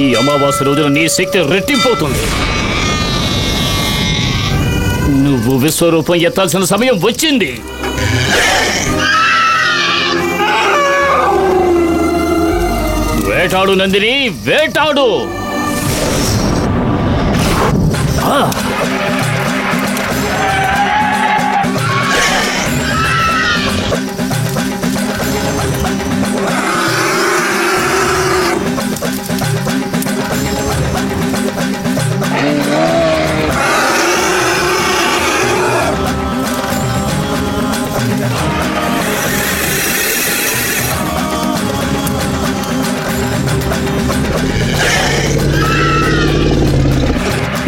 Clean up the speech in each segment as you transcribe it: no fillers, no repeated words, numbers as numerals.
ఈ అమావాస్య రోజున నీ శక్తి రెట్టింపోతుంది. నువ్వు విశ్వరూపం ఎత్తాల్సిన సమయం వచ్చింది. వేటాడు నందిని, వేటాడు.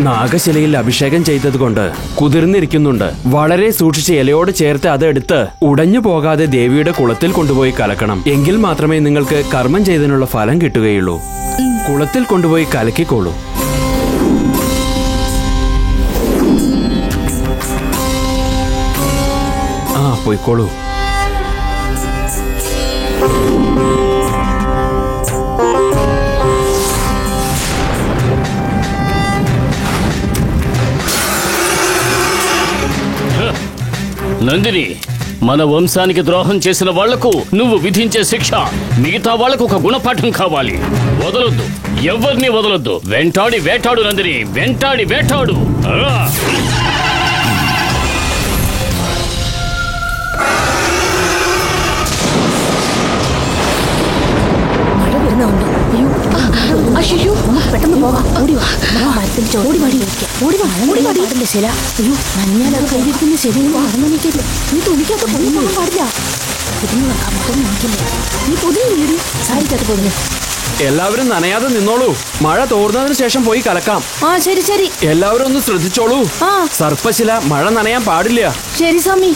നാഗശിലയിൽ അഭിഷേകം ചെയ്തതുകൊണ്ട് കുതിർന്നിരിക്കുന്നുണ്ട്. വളരെ സൂക്ഷിച്ച് ഇലയോട് ചേർത്ത് അതെടുത്ത് ഉടഞ്ഞു പോകാതെ ദേവിയുടെ കുളത്തിൽ കൊണ്ടുപോയി കലക്കണം. എങ്കിൽ മാത്രമേ നിങ്ങൾക്ക് കർമ്മം ചെയ്തതിനുള്ള ഫലം കിട്ടുകയുള്ളൂ. കുളത്തിൽ കൊണ്ടുപോയി കലക്കിക്കോളൂ. പോയിക്കോളൂ. నందిని, మన వంశానికి ద్రోహం చేసిన వాళ్లకు నువ్వు విధించే శిక్ష మిగతా వాళ్లకు ఒక గుణపాఠం కావాలి. వదలొద్దు, ఎవరిని వదలొద్దు. వెంటాడి వేటాడు నందిని, వెంటాడి వేటాడు. അയ്യോ പെട്ടെന്ന് പോവാ. ഓടിവാ, മരത്തിൽ ഓടിവാടില്ല ശില. അയ്യോ മഞ്ഞാലത് കയ്യിരിക്കുന്ന ശരിയെന്ന് പറഞ്ഞിരിക്കില്ല. നീ തുണിക്കകത്ത് പൊടി പോകാൻ പാടില്ല. ഇതിന് മുഖം നോക്കില്ലേ. നീ പൊതിഞ്ഞു വീടി സാരിക്കകത്ത് പൊതിഞ്ഞു. എല്ലാവരും നനയാതെ നിന്നോളൂ. മഴ തോർന്നതിന് ശേഷം പോയി കലക്കാം. ശരി ശരി. എല്ലാവരും ഒന്ന് ശ്രദ്ധിച്ചോളൂ. സർപ്പശില മഴ നനയാൻ പാടില്ല. ശരി സ്വാമി.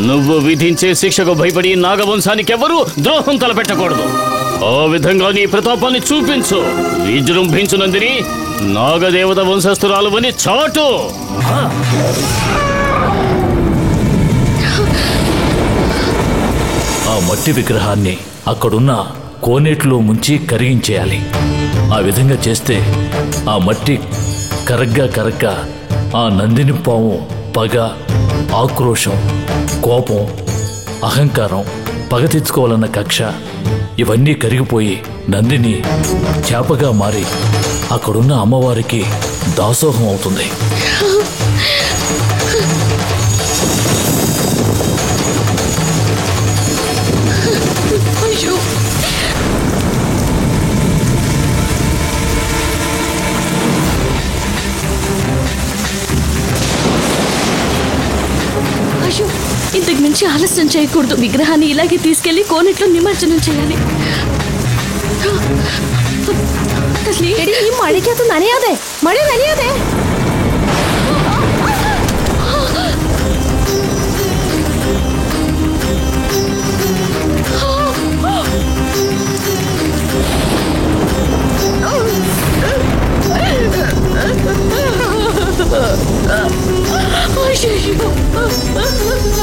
నువ్వు విధించే శిక్షకు భయపడి నాగవంశానికి ఎవరూ ద్రోహం తలపెట్టకూడదు. ఆ విధంగా నీ ప్రతాపాన్ని చూపించు. విజృంభించు నందిని, నాగదేవత వంశస్థురాలు అని చాటు. ఆ మట్టి విగ్రహాన్ని అక్కడున్న కోనేటిలో ముంచి కరిగించేయాలి. ఆ విధంగా చేస్తే ఆ మట్టి కరగ్గా ఆ నందిని పాము పగ, ఆక్రోశం, కోపం, అహంకారం, పగ తెచ్చుకోవాలన్న కక్ష ఇవన్నీ కరిగిపోయి నందిని చేపగా మారి అక్కడున్న అమ్మవారికి దాసోహం అవుతుంది. అయ్యో ఇంతకు మించి ఆలస్యం చేయకూడదు. విగ్రహాన్ని ఇలాగే తీసుకెళ్లి కోనేట్లో నిమజ్జనం చేయాలి. మഴയ്ക്കകത്ത് നനയാതെ, മഴ നനയാതെ.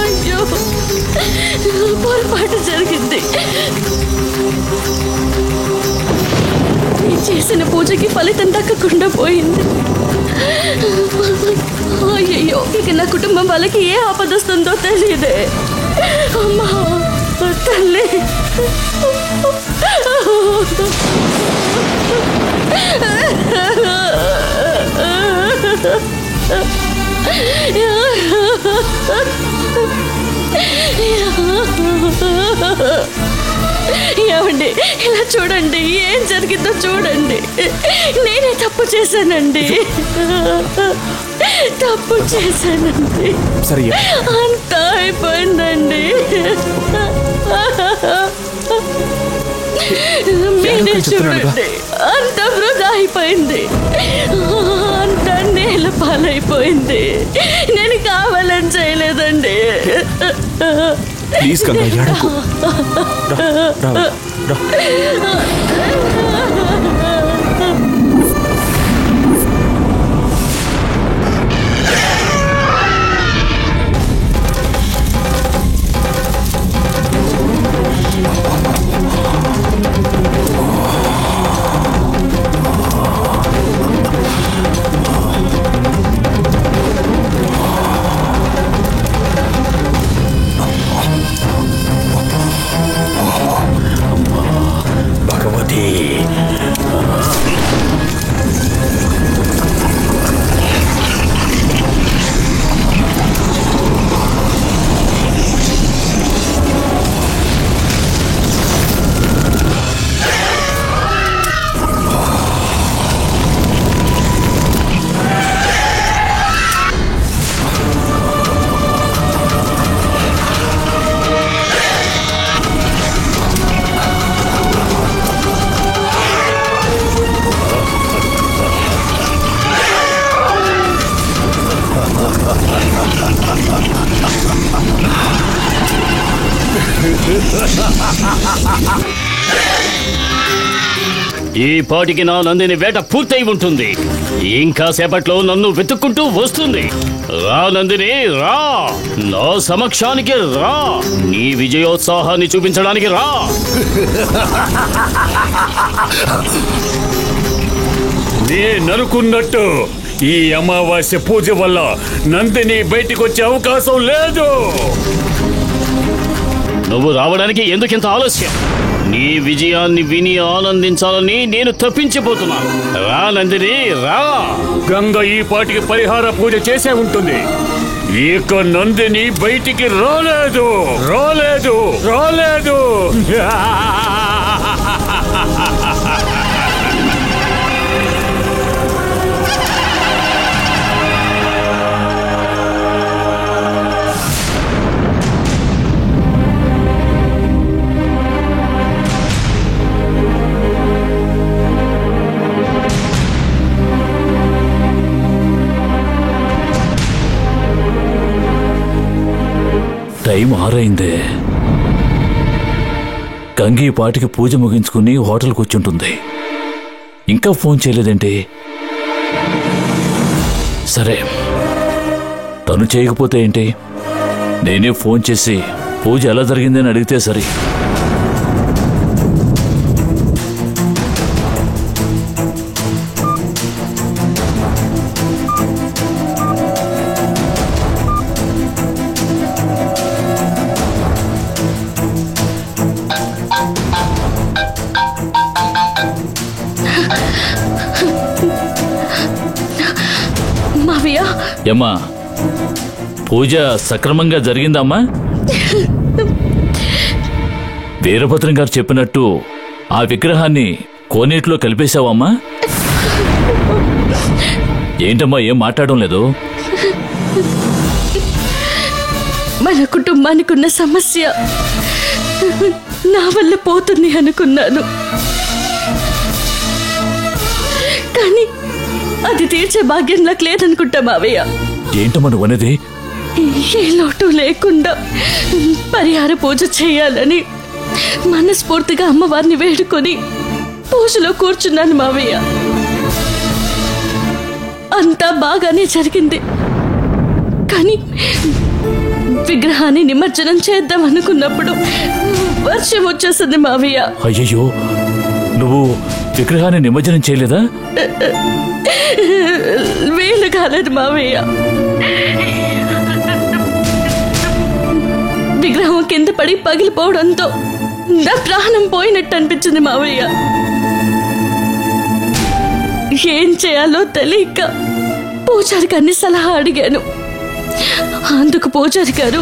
అయ్యో పొరపాటు జరిగింది. చేసిన పూజకి ఫలితం దక్కకుండా పోయింది. అయ్యో ఇక నా కుటుంబం వాళ్ళకి ఏ ఆపద వస్తుందో తెలియదే. అమ్మా తల్లి. ఏమండి ఇలా చూడండి, ఏం జరిగిందో చూడండి. నేనే తప్పు చేశానండి, తప్పు చేశానండి. అంతా అయిపోయిందండి. మీరే చూడండి, అంత వృధా అయిపోయింది. అంత నేల పాలైపోయింది. నేను కావాలని చేయలేదండి. ప్లీజ్ గంగా ఏడకు. ఈ పాటికి నా నందిని వేట పూర్తయి ఉంటుంది. ఇంకా సేపట్లో నన్ను వెతుక్కుంటూ వస్తుంది. రా నందిని, రా, నా సమక్షానికి రా, నీ విజయోత్సాహాన్ని చూపించడానికి రా. నేననుకున్నట్టు ఈ అమావాస్య పూజ వల్ల నందిని బయటికి వచ్చే అవకాశం లేదు. నువ్వు రావడానికి ఎందుకింత ఆలస్యం? నీ విజయాన్ని విని ఆనందించాలని నేను తప్పించిపోతున్నాను. రా నందిని, రా. గంగ ఈ పాటికి పరిహార పూజ చేసే ఉంటుంది. ఇక నందిని బయటికి రాలేదు. టైం 6 అయిందే. గంగి పాటికి పూజ ముగించుకుని హోటల్కి వచ్చుంటుంది. ఇంకా ఫోన్ చేయలేదేంటి? సరే, తను చేయకపోతే ఏంటి, నేనే ఫోన్ చేసి పూజ ఎలా జరిగిందని అడిగితే సరే. ఏమ్మా, పూజ సక్రమంగా జరిగిందమ్మా? వీరభద్రం గారు చెప్పినట్టు ఆ విగ్రహాన్ని కోనేటిలో కలిపేశావమ్మా? ఏంటమ్మా, ఏం మాట్లాడడం లేదు? మన కుటుంబానికి ఉన్న సమస్య నా వల్ల పోతుంది అనుకున్నాను, కానీ అది తీర్చే భాగ్యం నాకు లేదనుకుంటా మావయ్య. ఏంటమ్మా నువ్వు అనేది? ఏ లోటు లేకుండా పరిహార పూజ చేయాలని మనస్ఫూర్తిగా అమ్మవారిని వేడుకొని పూజలో కూర్చున్నాను మావయ్య. అంతా బాగానే జరిగింది, కానీ విగ్రహాన్ని నిమజ్జనం చేద్దాం అనుకున్నప్పుడు వర్షం వచ్చేసింది మావయ్య. అయ్యయ్యో, నువ్వు విగ్రహాన్ని నిమజ్జనం చేయలేదా? వీలు కాలేదు మావయ్య. విగ్రహం కింద పడి పగిలిపోవడంతో నా ప్రాణం పోయినట్టు అనిపించింది మావయ్య. ఏం చేయాలో తెలియక పూజారి గారిని సలహా అడిగాను. అందుకు పూజారి గారు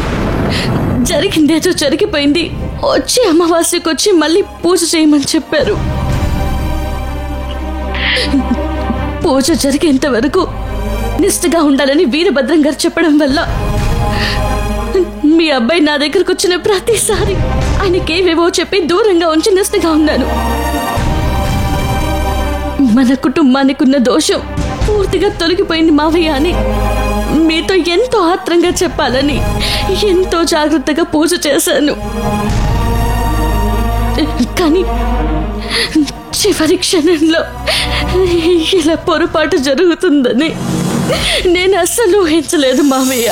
జరిగిందేదో జరిగిపోయింది, వచ్చి అమావాస్యకు వచ్చి మళ్ళీ పూజ చేయమని చెప్పారు. పూజ జరిగేంత వరకు నిష్ఠగా ఉండాలని వీరభద్రం గారు చెప్పడం వల్ల మీ అబ్బాయి నా దగ్గరకు వచ్చిన ప్రతిసారి ఆయనకేవేవో చెప్పి దూరంగా ఉంచి నిష్ఠగా ఉన్నాను. మన కుటుంబానికి ఉన్న దోషం పూర్తిగా తొలగిపోయింది మావయ్య అని మీతో ఎంతో ఆత్రంగా చెప్పాలని ఎంతో జాగ్రత్తగా పూజ చేశాను. కానీ చివరి క్షణంలో ఇలా పొరపాటు జరుగుతుందని నేను అస్సలు ఊహించలేదు మావయ్య.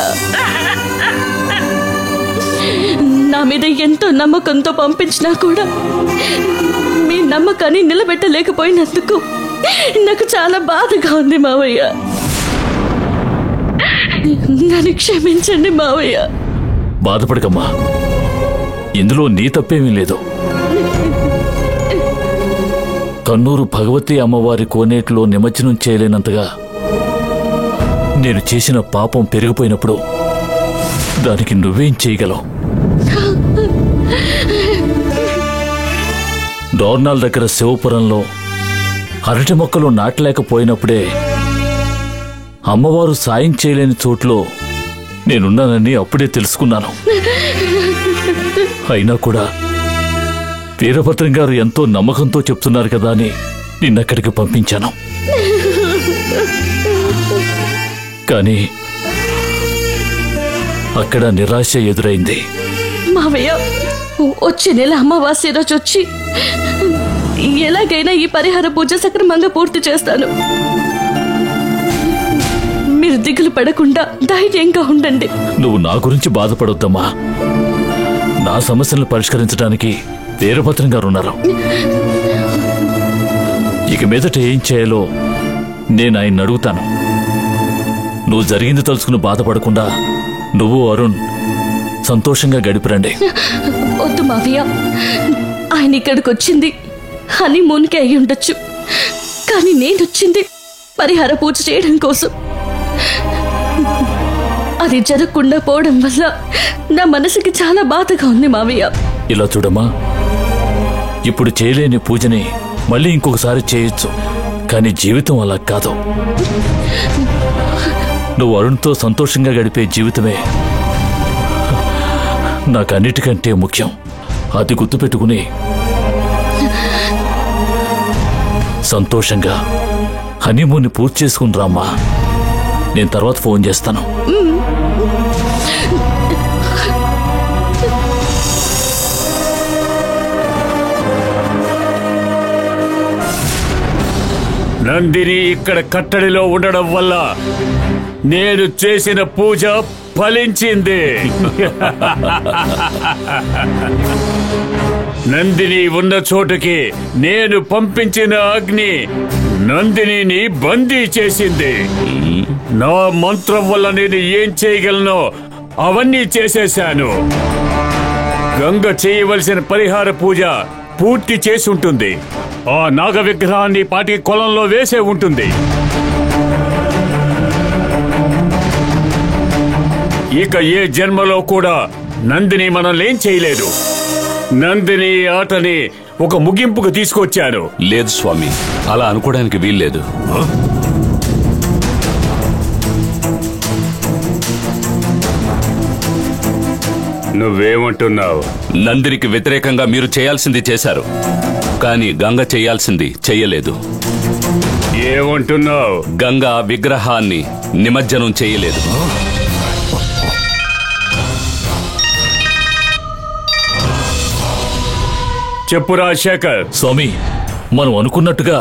నా మీద ఎంతో నమ్మకంతో పంపించినా కూడా మీ నమ్మకాన్ని నిలబెట్టలేకపోయినందుకు నాకు చాలా బాధగా ఉంది మావయ్య. నన్ను క్షమించండి మావయ్య. బాధపడకమ్మా, ఇందులో నీ తప్పేమీ లేదు. కన్నూరు భగవతి అమ్మవారి కోనేటిలో నిమజ్జనం చేయలేనంతగా నేను చేసిన పాపం పెరిగిపోయినప్పుడు దానికి నువ్వేం చేయగలవు? డోర్నాల్ దగ్గర శివపురంలో అరటి మొక్కలు నాటలేకపోయినప్పుడే అమ్మవారు సాయం చేయలేని చోట్లో నేనున్నానని అప్పుడే తెలుసుకున్నాను. అయినా కూడా వీరభద్రం గారు ఎంతో నమ్మకంతో చెప్తున్నారు కదా అని నిన్నక్కడికి పంపించాను. కానీ అక్కడ నిరాశ ఎదురైంది. మావయ్య, వచ్చే నెల అమావాస్య రోజు వచ్చి ఎలాగైనా ఈ పరిహార పూజ సక్రమంగా పూర్తి చేస్తాను. మీరు దిగులు పడకుండా ధైర్యంగా ఉండండి. నువ్వు నా గురించి బాధపడొద్దమ్మా. నా సమస్యలను పరిష్కరించడానికి వీరభద్రం గారు ఉన్నారు. ఇక మీదట ఏం చేయాలో నేను ఆయన్ని అడుగుతాను. నువ్వు జరిగింది తలుచుకుని బాధపడకుండా నువ్వు అరుణ్ సంతోషంగా గడిపిరండి. వద్దు మావయ్య, ఆయన ఇక్కడికి వచ్చింది హనీమూన్కి అయి ఉండొచ్చు, కానీ నేను వచ్చింది పరిహార పూజ చేయడం కోసం. అది జరగకుండా పోవడం వల్ల నా మనసుకి చాలా బాధగా ఉంది మావయ్య. ఇలా చూడమ్మా, ఇప్పుడు చేయలేని పూజని మళ్ళీ ఇంకొకసారి చేయొచ్చు, కానీ జీవితం అలా కాదు. నువ్వు అరుణ్తో సంతోషంగా గడిపే జీవితమే నాకు అన్నిటికంటే ముఖ్యం. అది గుర్తుపెట్టుకుని సంతోషంగా హనీమూన్ని పూర్తి చేసుకుని రామ్మా. నేను తర్వాత ఫోన్ చేస్తాను. నందిని ఇక్కడ కట్టడిలో ఉండడం వల్ల నేను చేసిన పూజ ఫలించింది. నందిని ఉన్న చోటుకి నేను పంపించిన అగ్ని నందినిని బందీ చేసింది. నా మంత్రం వల్ల నేను ఏం చేయగలను అవన్నీ చేసేశాను. గంగ చేయవలసిన పరిహార పూజ పూర్తి చేసి ఉంటుంది. ఆ నాగ విగ్రహాన్ని పాటి కొలంలో వేసే ఉంటుంది. ఇక ఏ జన్మలో కూడా నందిని మనల్నేం చేయలేదు. నందిని ఆటని ఒక ముగింపుకు తీసుకొచ్చాను. లేదు స్వామి, అలా అనుకోవడానికి వీల్లేదు. నువ్వేమంటున్నావు? నందినికి వ్యతిరేకంగా మీరు చేయాల్సింది చేశారు, కానీ గంగ చేయాల్సింది చెయ్యలేదు. ఏమంటున్నావు? గంగ విగ్రహాన్ని నిమజ్జనం చేయలేదు. చెప్పు రాజశేఖర్. స్వామి, మనం అనుకున్నట్టుగా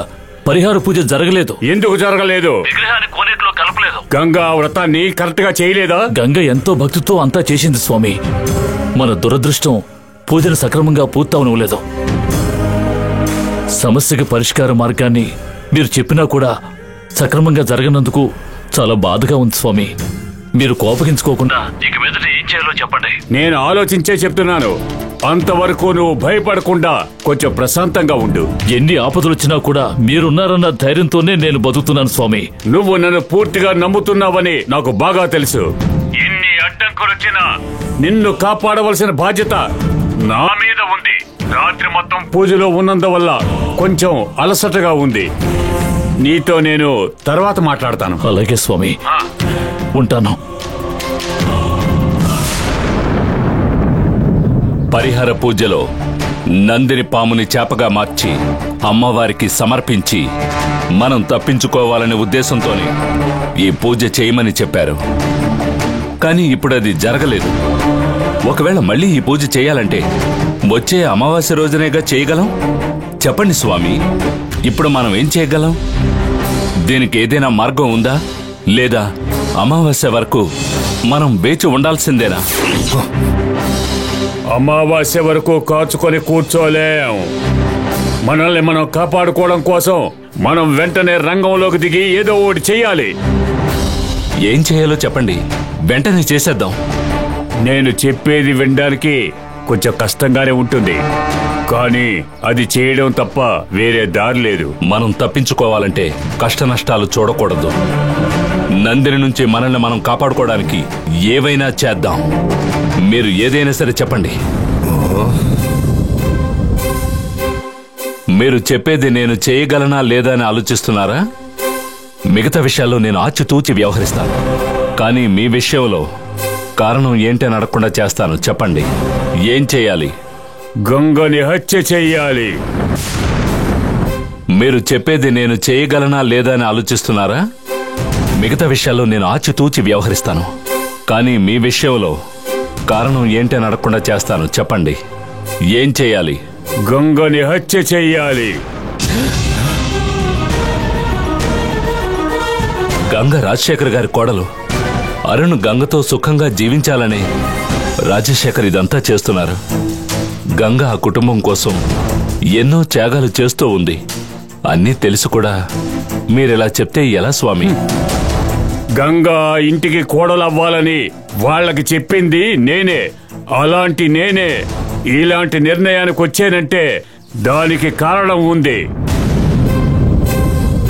పరిహార పూజ జరగలేదు. ఎందుకు జరగలేదు? గంగా వ్రతాన్ని కరెక్ట్ గా చేయలేదా? గంగ ఎంతో భక్తితో అంతా చేసింది స్వామి. మన దురదృష్టం పూజను సక్రమంగా పూర్తవనివ్వలేదు. సమస్యకి పరిష్కార మార్గాన్ని మీరు చెప్పినా కూడా సక్రమంగా జరగనందుకు చాలా బాధగా ఉంది స్వామి. మీరు కోపగించుకోకుండా ఇక మీదట ఏం చేయాలో చెప్పండి. నేను ఆలోచించే చెప్తున్నాను. అంతవరకు నువ్వు భయపడకుండా కొంచెం ప్రశాంతంగా ఉండు. ఎన్ని ఆపదలు వచ్చినా కూడా మీరున్నారన్న ధైర్యంతోనే నేను బతుకుతున్నాను స్వామి. నువ్వు నన్ను పూర్తిగా నమ్ముతున్నావని నాకు బాగా తెలుసు. ఎన్ని అడ్డంకులు వచ్చినా నిన్ను కాపాడవలసిన బాధ్యత నా మీద ఉంది. రాత్రి మొత్తం పూజలో ఉన్నందువల్ల కొంచెం అలసటగా ఉంది. నీతో నేను తర్వాత మాట్లాడతాను. అలాగే స్వామి, ఉంటాను. పరిహార పూజలో నందిని పాముని చేపగా మార్చి అమ్మవారికి సమర్పించి మనం తప్పించుకోవాలనే ఉద్దేశంతోనే ఈ పూజ చేయమని చెప్పారు. కానీ ఇప్పుడు అది జరగలేదు. ఒకవేళ మళ్ళీ ఈ పూజ చేయాలంటే వచ్చే అమావాస్య రోజునేగా చేయగలం. చెప్పండి స్వామి, ఇప్పుడు మనం ఏం చేయగలం? దీనికి ఏదైనా మార్గం ఉందా, లేదా అమావాస్య వరకు మనం వేచి ఉండాల్సిందేనా? అమావాస్య వరకు కాచుకొని కూర్చోలేం. మనల్ని మనం కాపాడుకోవడం కోసం మనం వెంటనే రంగంలోకి దిగి ఏదో ఒకటి చెయ్యాలి. ఏం చేయాలో చెప్పండి, వెంటనే చేసేద్దాం. నేను చెప్పేది వినడానికి కొంచెం కష్టంగానే ఉంటుంది, కానీ అది చేయడం తప్ప వేరే దారి లేదు. మనం తప్పించుకోవాలంటే కష్ట నష్టాలు చూడకూడదు. నందిని నుంచి మనల్ని మనం కాపాడుకోవడానికి ఏవైనా చేద్దాం. మీరు ఏదైనా సరే చెప్పండి. మీరు చెప్పేది నేను చేయగలనా లేదా అని ఆలోచిస్తున్నారా? మిగతా విషయాల్లో నేను ఆచితూచి వ్యవహరిస్తాను, కానీ మీ విషయంలో కారణం ఏంటని అడగకుండా చేస్తాను. చెప్పండి, ఏం చేయాలి? గంగని హత్య చెయ్యాలి. మీరు చెప్పేది నేను చేయగలనా లేదా అని ఆలోచిస్తున్నారా? మిగతా విషయాల్లో నేను ఆచితూచి వ్యవహరిస్తాను, కానీ మీ విషయంలో కారణం ఏంటని అడగకుండా చేస్తాను. చెప్పండి, ఏం చేయాలి? గంగని హత్య చెయ్యాలి. గంగ రాజశేఖర్ గారి కోడలు. అరుణ్ గంగతో సుఖంగా జీవించాలని రాజశేఖర్ ఇదంతా చేస్తున్నారు. గంగ ఆ కుటుంబం కోసం ఎన్నో త్యాగాలు చేస్తూ ఉంది. అన్నీ తెలుసు కూడా మీరిలా చెప్తే ఎలా స్వామి? గంగా ఇంటికి కోడలవ్వాలని వాళ్ళకి చెప్పింది నేనే. అలాంటి నేనే ఇలాంటి నిర్ణయానికి వచ్చానంటే దానికి కారణం ఉంది.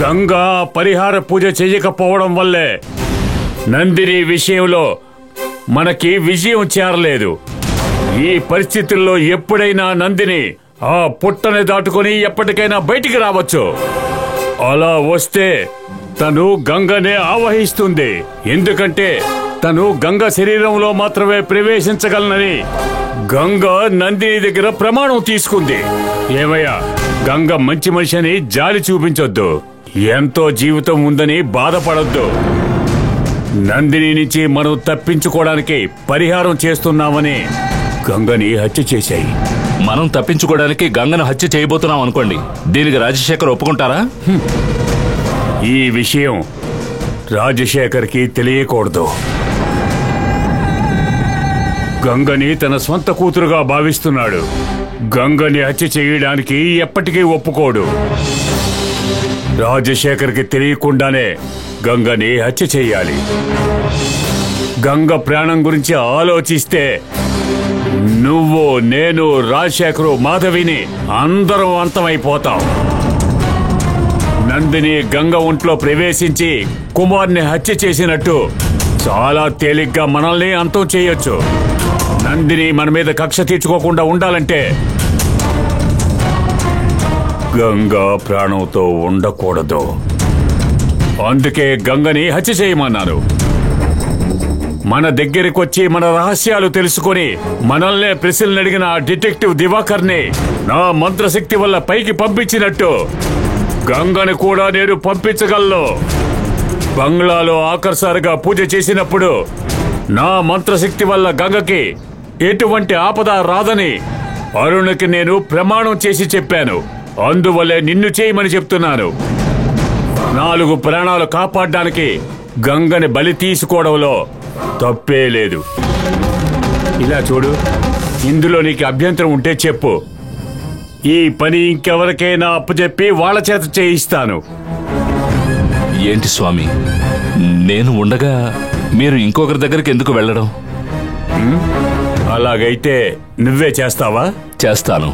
గంగా పరిహార పూజ చెయ్యకపోవడం వల్లే నందిని విషయంలో మనకి విజయం చేరలేదు. ఈ పరిస్థితుల్లో ఎప్పుడైనా నందిని ఆ పుట్టని దాటుకొని ఎప్పటికైనా బయటికి రావచ్చు. అలా వస్తే తను గంగనే ఆవహిస్తుంది. ఎందుకంటే తను గంగ శరీరంలో మాత్రమే ప్రవేశించగలనని గంగ నందిని దగ్గర ప్రమాణం తీసుకుంది. ఏమయ్యా, గంగ మంచి మనిషిని జాలి చూపించొద్దు, ఎంతో జీవితం ఉందని బాధపడొద్దు. నందిని నుంచి మనం తప్పించుకోవడానికి పరిహారం చేస్తున్నామని గంగని హత్య చేశాయి. మనం తప్పించుకోవడానికి గంగను హత్య చేయబోతున్నాం అనుకోండి, దీనికి రాజశేఖర్ ఒప్పుకుంటారా? ఈ విషయం రాజశేఖర్కి తెలియకూడదు. గంగని తన స్వంత కూతురుగా భావిస్తున్నాడు. గంగని హత్య చేయడానికి ఎప్పటికీ ఒప్పుకోడు. రాజశేఖర్కి తెలియకుండానే గంగని హత్య చెయ్యాలి. గంగ ప్రాణం గురించి ఆలోచిస్తే నువ్వు, నేను, రాజశేఖరు, మాధవిని అందరం అంతమైపోతాం. నందిని గంగ ఒంట్లో ప్రవేశించి కుమార్ని హత్య చేసినట్టు చాలా తేలిగ్గా మనల్ని అంతం చేయొచ్చు. నందిని మన మీద కక్ష తీర్చుకోకుండా ఉండాలంటే గంగా ప్రాణంతో ఉండకూడదు. అందుకే గంగని హత్య చేయమన్నారు. మన దగ్గరికి వచ్చి మన రహస్యాలు తెలుసుకొని మనల్నే ప్రశ్నలు అడిగిన డిటెక్టివ్ దివాకర్ని నా మంత్రశక్తి వల్ల పైకి పంపించినట్టు గంగని కూడా నేను పంపించగలను. బంగ్లాలో ఆఖరిసారిగా పూజ చేసినప్పుడు నా మంత్రశక్తి వల్ల గంగకి ఎటువంటి ఆపద రాదని అరుణ్కి నేను ప్రమాణం చేసి చెప్పాను. అందువల్లే నిన్ను చేయమని చెప్తున్నాను. 4 ప్రాణాలు కాపాడడానికి గంగని బలి తీసుకోవడంలో తప్పే లేదు. ఇలా చూడు, ఇందులో నీకు అభ్యంతరం ఉంటే చెప్పు. ఈ పని ఇంకెవరికైనా అప్పచెప్పి వాళ్ళ చేత చేయిస్తాను. ఏంటి స్వామి, నేను ఉండగా మీరు ఇంకొకరి దగ్గరికి ఎందుకు వెళ్ళడం? అలాగైతే నువ్వే చేస్తావా? చేస్తాను.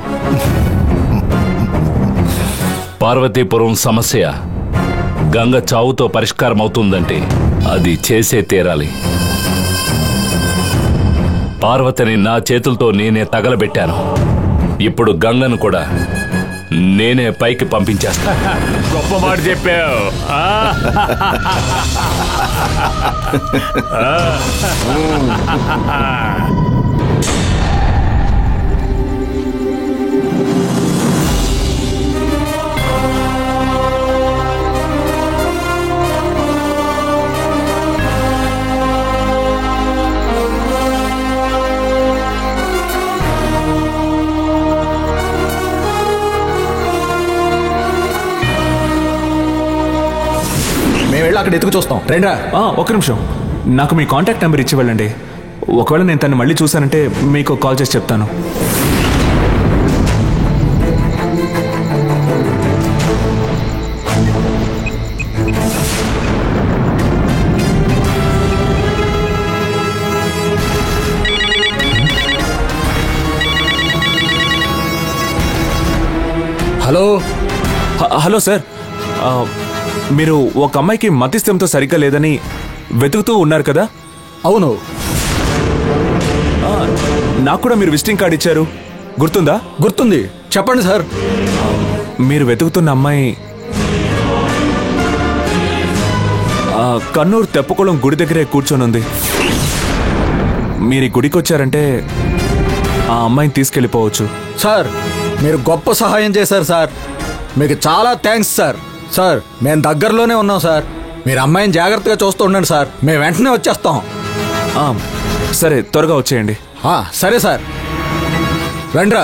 పార్వతీపురం సమస్య గంగ చావుతో పరిష్కారం అవుతుందంటే అది చేసే తీరాలి. పార్వతిని నా చేతులతో నేనే తగలబెట్టాను. ఇప్పుడు గంగను కూడా నేనే పైకి పంపించేస్తా. గొప్ప మాట చెప్పావు. మేము వెళ్ళి అక్కడ ఎత్తుకు చూస్తాం. రండి. ఒక నిమిషం, నాకు మీ కాంటాక్ట్ నెంబర్ ఇచ్చి వెళ్ళండి. ఒకవేళ నేను తను మళ్ళీ చూశానంటే మీకు కాల్ చేసి చెప్తాను. హలో హలో సార్, మీరు ఒక అమ్మాయికి మతిస్థిమితం సరిగ్గా లేదని వెతుకుతూ ఉన్నారు కదా? అవును, నాకు కూడా మీరు విజిటింగ్ కార్డ్ ఇచ్చారు, గుర్తుందా? గుర్తుంది. చెప్పండి సార్. మీరు వెతుకుతున్న అమ్మాయి కన్నూరు తెప్పకుళం గుడి దగ్గరే కూర్చొని ఉంది. మీరు ఈ గుడికి వచ్చారంటే ఆ అమ్మాయిని తీసుకెళ్ళిపోవచ్చు. సార్, మీరు గొప్ప సహాయం చేశారు సార్. మీకు చాలా థ్యాంక్స్ సార్. సార్, మేము దగ్గరలోనే ఉన్నాం సార్. మీరు అమ్మాయిని జాగ్రత్తగా చూస్తూ ఉండండి సార్. మేము వెంటనే వచ్చేస్తాం. సరే, త్వరగా వచ్చేయండి. సరే సార్ రండ్రా